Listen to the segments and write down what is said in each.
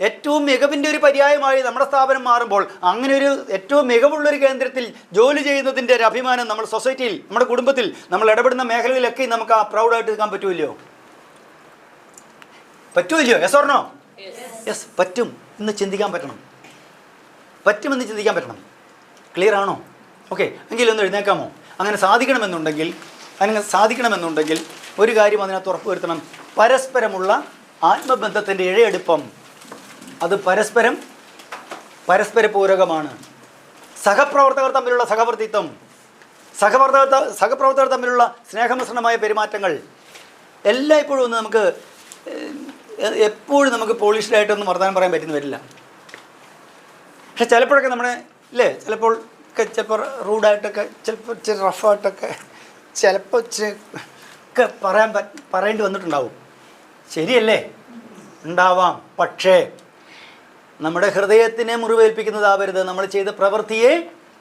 ഏറ്റവും മികവിൻ്റെ ഒരു പര്യായമായി നമ്മുടെ സ്ഥാപനം മാറുമ്പോൾ അങ്ങനെ ഒരു ഏറ്റവും മികവുള്ളൊരു കേന്ദ്രത്തിൽ ജോലി ചെയ്യുന്നതിൻ്റെ ഒരു അഭിമാനം നമ്മൾ സൊസൈറ്റിയിൽ, നമ്മുടെ കുടുംബത്തിൽ, നമ്മൾ ഇടപെടുന്ന മേഖലയിലൊക്കെ നമുക്ക് ആ പ്രൗഡായിട്ട് നിൽക്കാൻ പറ്റുമല്ലോ? പറ്റുമല്ലോ? Yes or no? യെസ്, പറ്റും എന്ന് ചിന്തിക്കാൻ പറ്റണം. പറ്റുമെന്ന് ചിന്തിക്കാൻ പറ്റണം. ക്ലിയർ ആണോ? ഓക്കെ, എങ്കിലൊന്ന് എഴുന്നേക്കാമോ? അങ്ങനെ സാധിക്കണമെന്നുണ്ടെങ്കിൽ ഒരു കാര്യം അതിനകത്ത് ഉറപ്പുവരുത്തണം. പരസ്പരമുള്ള ആത്മബന്ധത്തിൻ്റെ ഇഴയെടുപ്പം അത് പരസ്പര പൂരകമാണ്. സഹപ്രവർത്തകർ തമ്മിലുള്ള സഹവർത്തിത്വം, സഹപ്രവർത്തകർ തമ്മിലുള്ള സ്നേഹമിശ്രണമായ പെരുമാറ്റങ്ങൾ എല്ലായ്പ്പോഴും ഒന്ന് നമുക്ക് എപ്പോഴും നമുക്ക് പോളിഷ്ഡായിട്ടൊന്നും വർത്തമാനം പറയാൻ പറ്റുന്ന വരില്ല. പക്ഷെ ചിലപ്പോഴൊക്കെ നമ്മുടെ ചിലപ്പോൾ റൂഡായിട്ടൊക്കെ, ചിലപ്പോൾ ഇച്ചിരി റഫായിട്ടൊക്കെ, ചിലപ്പോൾ ഒക്കെ പറയേണ്ടി വന്നിട്ടുണ്ടാവും. ശരിയല്ലേ? ഉണ്ടാവാം. പക്ഷേ നമ്മുടെ ഹൃദയത്തിനെ മുറിവേൽപ്പിക്കുന്നതാവരുത്. നമ്മൾ ചെയ്ത പ്രവൃത്തിയെ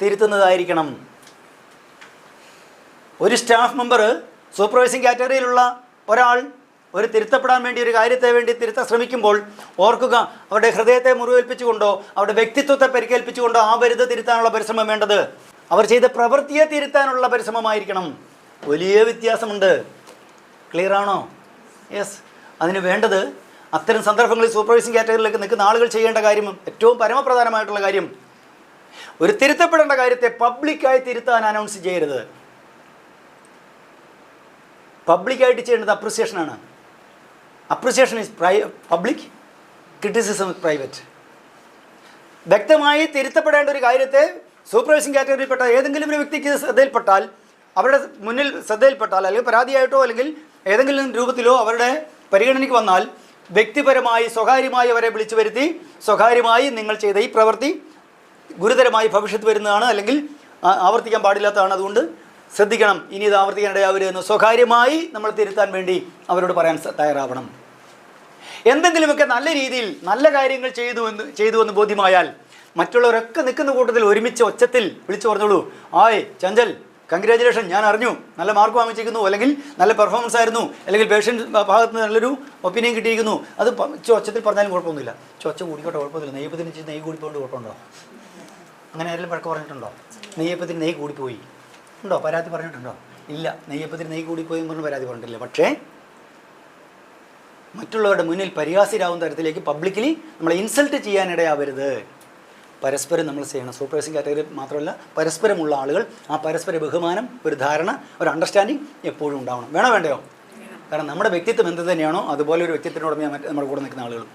തിരുത്തുന്നതായിരിക്കണം. ഒരു സ്റ്റാഫ് മെമ്പർ, സൂപ്പർവൈസിങ് കാറ്റഗറിയിലുള്ള ഒരാൾ ഒരു തിരുത്തപ്പെടാൻ വേണ്ടി, ഒരു കാര്യത്തെ വേണ്ടി തിരുത്താൻ ശ്രമിക്കുമ്പോൾ ഓർക്കുക, അവരുടെ ഹൃദയത്തെ മുറിവേൽപ്പിച്ചുകൊണ്ടോ അവരുടെ വ്യക്തിത്വത്തെ പരിക്കേൽപ്പിച്ചുകൊണ്ടോ ആവരുത് തിരുത്താനുള്ള പരിശ്രമം വേണ്ടത്. അവർ ചെയ്ത പ്രവൃത്തിയെ തിരുത്താനുള്ള പരിശ്രമമായിരിക്കണം. വലിയ വ്യത്യാസമുണ്ട്. ക്ലിയർ ആണോ? യെസ്. അതിന് വേണ്ടത് അത്തരം സന്ദർഭങ്ങളിൽ സൂപ്പർവൈസിങ് കാറ്റഗറിയിലേക്ക് നിൽക്കുന്ന ആളുകൾ ചെയ്യേണ്ട കാര്യം, ഏറ്റവും പരമപ്രധാനമായിട്ടുള്ള കാര്യം, ഒരു തിരുത്തപ്പെടേണ്ട കാര്യത്തെ പബ്ലിക്കായി തിരുത്താൻ അനൗൺസ് ചെയ്യരുത്. പബ്ലിക്കായിട്ട് ചെയ്യേണ്ടത് അപ്രിസിയേഷനാണ്. Appreciation is public, criticism is private. വ്യക്തമായി തിരുത്തപ്പെടേണ്ട ഒരു കാര്യത്തെ സൂപ്പർവൈസിങ് കാറ്റഗറിയിൽപ്പെട്ട ഏതെങ്കിലും ഒരു വ്യക്തിക്ക് ശ്രദ്ധയിൽപ്പെട്ടാൽ, അവരുടെ മുന്നിൽ ശ്രദ്ധയിൽപ്പെട്ടാൽ, അല്ലെങ്കിൽ പരാതിയായിട്ടോ അല്ലെങ്കിൽ ഏതെങ്കിലും രൂപത്തിലോ അവരുടെ പരിഗണനയ്ക്ക് വന്നാൽ, വ്യക്തിപരമായി സ്വകാര്യമായി അവരെ വിളിച്ചു വരുത്തി സ്വകാര്യമായി നിങ്ങൾ ചെയ്ത ഈ പ്രവൃത്തി ഗുരുതരമായി ഭവിഷ്യത്ത് വരുന്നതാണ്, അല്ലെങ്കിൽ ആവർത്തിക്കാൻ പാടില്ലാത്തതാണ്, അതുകൊണ്ട് ശ്രദ്ധിക്കണം, ഇനി ഇത് ആവർത്തിക്കാൻ ഇടയാവരുതെന്ന് സ്വകാര്യമായി നമ്മൾ തിരുത്താൻ വേണ്ടി അവരോട് പറയാൻ തയ്യാറാവണം. എന്തെങ്കിലുമൊക്കെ നല്ല രീതിയിൽ നല്ല കാര്യങ്ങൾ ചെയ്തു എന്ന് ബോധ്യമായാൽ മറ്റുള്ളവരൊക്കെ നിൽക്കുന്ന കൂട്ടത്തിൽ ഒരുമിച്ച് ഒച്ചത്തിൽ വിളിച്ചു പറഞ്ഞോളൂ, ആയ് ചഞ്ചൽ, കൺഗ്രാജുലേഷൻ, ഞാൻ അറിഞ്ഞു, നല്ല മാർക്ക് വാങ്ങിച്ചിരിക്കുന്നു, അല്ലെങ്കിൽ നല്ല പെർഫോമൻസ് ആയിരുന്നു, അല്ലെങ്കിൽ പേഷ്യൻ്റ് ഭാഗത്ത് നിന്ന് നല്ലൊരു ഒപ്പീനിയൻ കിട്ടിയിരിക്കുന്നു. അത് ഒച്ചത്തിൽ പറഞ്ഞാലും കുഴപ്പമൊന്നുമില്ല. ഒച്ച കൂടിക്കോട്ടെ, കുഴപ്പമൊന്നുമില്ല. നെയ്യപ്പത്തിന് നെയ്യ് കൂടിപ്പോണ്ട് കുഴപ്പമുണ്ടോ? അങ്ങനെ ആരെങ്കിലും വഴക്ക് പറഞ്ഞിട്ടുണ്ടോ? നെയ്യപ്പത്തിന് നെയ്യ് കൂടിപ്പോയി ഉണ്ടോ? പരാതി പറഞ്ഞിട്ടുണ്ടോ? ഇല്ല. നെയ്യപ്പത്തിന് നെയ്യ് കൂടിപ്പോയി എന്ന് പറഞ്ഞ് പരാതി പറഞ്ഞിട്ടില്ല. പക്ഷേ മറ്റുള്ളവരുടെ മുന്നിൽ പരിഹാസ്യരാകുന്ന തരത്തിലേക്ക് പബ്ലിക്കലി നമ്മളെ ഇൻസൾട്ട് ചെയ്യാനിടയാവരുത്. പരസ്പരം നമ്മൾ ചെയ്യണം. സൂപ്പർവൈസിങ് കാറ്റഗറി മാത്രമല്ല, പരസ്പരമുള്ള ആളുകൾ ആ പരസ്പര ബഹുമാനം, ഒരു ധാരണ, ഒരു അണ്ടർസ്റ്റാൻഡിങ് എപ്പോഴും ഉണ്ടാവണം. വേണോ വേണ്ടയോ? കാരണം നമ്മുടെ വ്യക്തിത്വം എന്ത് തന്നെയാണോ അതുപോലെ ഒരു വ്യക്തിത്വത്തിനോട് നമ്മുടെ കൂടെ നിൽക്കുന്ന ആളുകളും